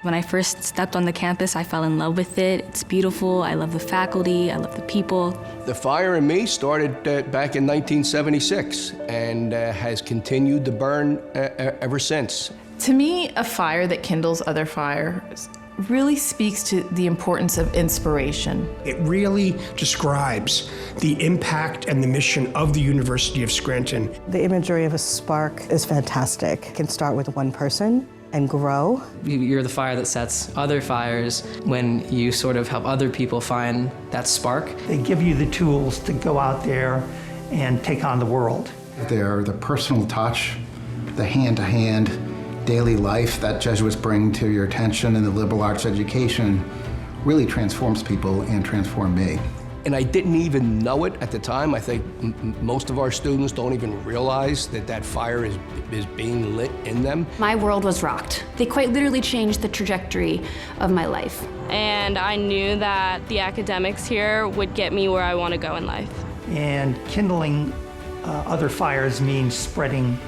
When I first stepped on the campus, I fell in love with it. It's beautiful. I love the faculty. I love the people. The fire in me started back in 1976 and has continued to burn ever since. To me, a fire that kindles other fires really speaks to the importance of inspiration. It really describes the impact and the mission of the University of Scranton. The imagery of a spark is fantastic. It can start with one person and grow. You're the fire that sets other fires when you sort of help other people find that spark. They give you the tools to go out there and take on the world. They're the personal touch, the hand-to-hand daily life that Jesuits bring to your attention, and the liberal arts education really transforms people and transformed me. And I didn't even know it at the time. I think most of our students don't even realize that that fire is being lit in them. My world was rocked. They quite literally changed the trajectory of my life. And I knew that the academics here would get me where I want to go in life. And kindling other fires means spreading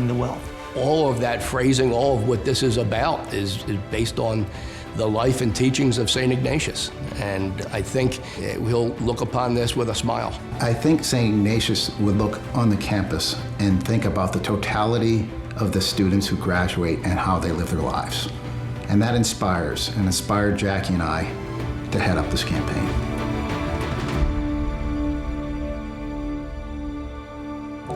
the wealth. All of that phrasing, all of what this is about is based on the life and teachings of St. Ignatius. And I think we'll look upon this with a smile. I think St. Ignatius would look on the campus and think about the totality of the students who graduate and how they live their lives. And that inspired Jackie and I to head up this campaign.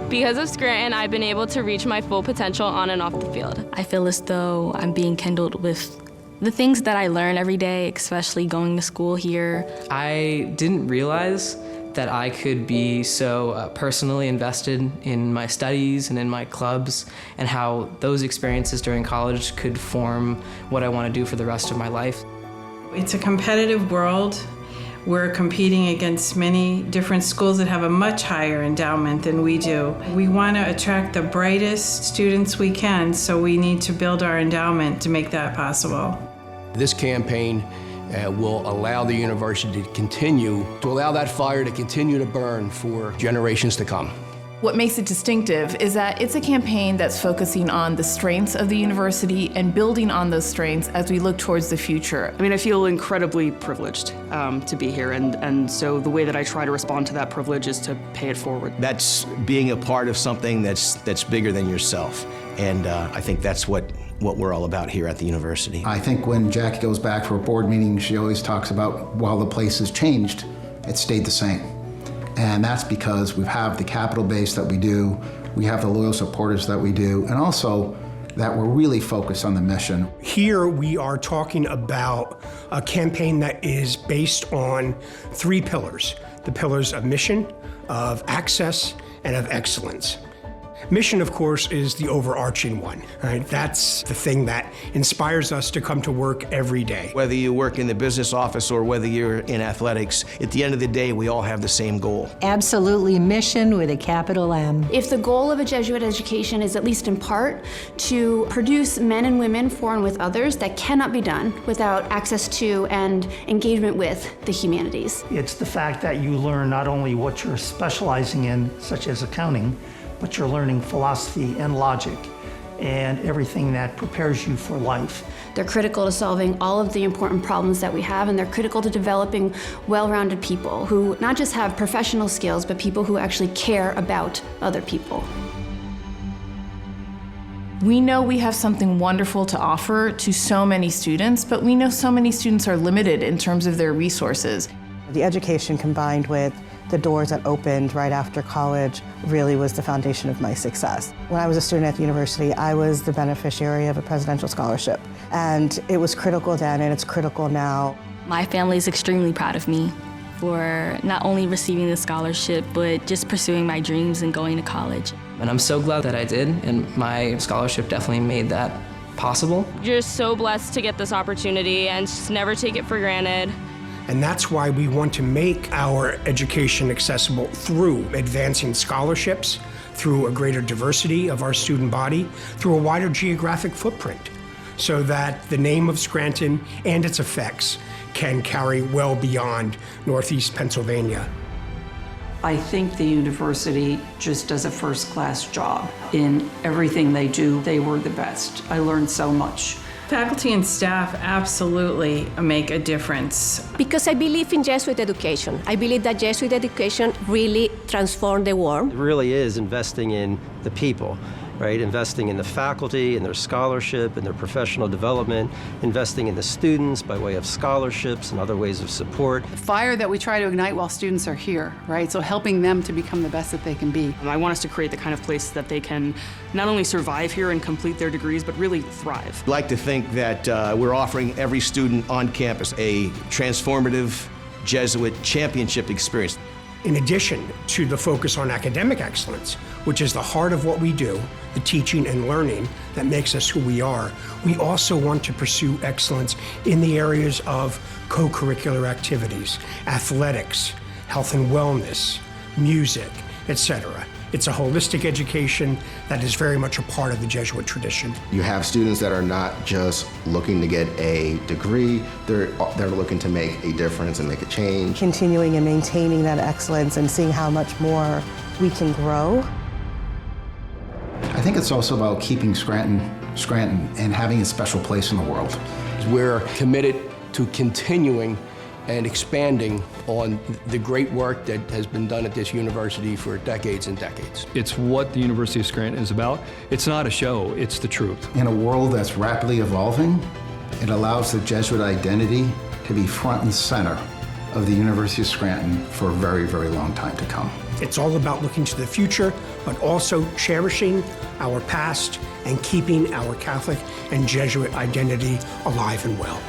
Because of Scranton, I've been able to reach my full potential on and off the field. I feel as though I'm being kindled with the things that I learn every day, especially going to school here. I didn't realize that I could be so personally invested in my studies and in my clubs, and how those experiences during college could form what I want to do for the rest of my life. It's a competitive world. We're competing against many different schools that have a much higher endowment than we do. We want to attract the brightest students we can, so we need to build our endowment to make that possible. This campaign will allow the university to allow that fire to continue to burn for generations to come. What makes it distinctive is that it's a campaign that's focusing on the strengths of the university and building on those strengths as we look towards the future. I mean, I feel incredibly privileged to be here, and so the way that I try to respond to that privilege is to pay it forward. That's being a part of something that's bigger than yourself, and I think that's what we're all about here at the university. I think when Jackie goes back for a board meeting, she always talks about, while the place has changed, it stayed the same. And that's because we have the capital base that we do, we have the loyal supporters that we do, and also that we're really focused on the mission. Here we are talking about a campaign that is based on three pillars: the pillars of mission, of access, and of excellence. Mission, of course, is the overarching one. Right? That's the thing that inspires us to come to work every day. Whether you work in the business office or whether you're in athletics, at the end of the day, we all have the same goal. Absolutely, mission with a capital M. If the goal of a Jesuit education is, at least in part, to produce men and women for and with others, that cannot be done without access to and engagement with the humanities. It's the fact that you learn not only what you're specializing in, such as accounting, but you're learning philosophy and logic and everything that prepares you for life. They're critical to solving all of the important problems that we have, and they're critical to developing well-rounded people who not just have professional skills, but people who actually care about other people. We know we have something wonderful to offer to so many students, but we know so many students are limited in terms of their resources. The education combined with the doors that opened right after college really was the foundation of my success. When I was a student at the university, I was the beneficiary of a presidential scholarship. And it was critical then, and it's critical now. My family is extremely proud of me for not only receiving the scholarship, but just pursuing my dreams and going to college. And I'm so glad that I did, and my scholarship definitely made that possible. You're so blessed to get this opportunity, and just never take it for granted. And that's why we want to make our education accessible through advancing scholarships, through a greater diversity of our student body, through a wider geographic footprint, so that the name of Scranton and its effects can carry well beyond Northeast Pennsylvania. I think the university just does a first-class job. In everything they do, they were the best. I learned so much Faculty and staff absolutely make a difference. Because I believe in Jesuit education. I believe that Jesuit education really transformed the world. It really is investing in the people, right? Investing in the faculty, in their scholarship, in their professional development, investing in the students by way of scholarships and other ways of support. Fire that we try to ignite while students are here, right? So helping them to become the best that they can be. I want us to create the kind of place that they can not only survive here and complete their degrees, but really thrive. I'd like to think that we're offering every student on campus a transformative Jesuit championship experience. In addition to the focus on academic excellence, which is the heart of what we do, the teaching and learning that makes us who we are, we also want to pursue excellence in the areas of co-curricular activities, athletics, health and wellness, music, etc. It's a holistic education that is very much a part of the Jesuit tradition. You have students that are not just looking to get a degree, they're looking to make a difference and make a change. Continuing and maintaining that excellence and seeing how much more we can grow. I think it's also about keeping Scranton and having a special place in the world. We're committed to continuing and expanding on the great work that has been done at this university for decades and decades. It's what the University of Scranton is about. It's not a show, it's the truth. In a world that's rapidly evolving, it allows the Jesuit identity to be front and center of the University of Scranton for a very, very long time to come. It's all about looking to the future, but also cherishing our past and keeping our Catholic and Jesuit identity alive and well.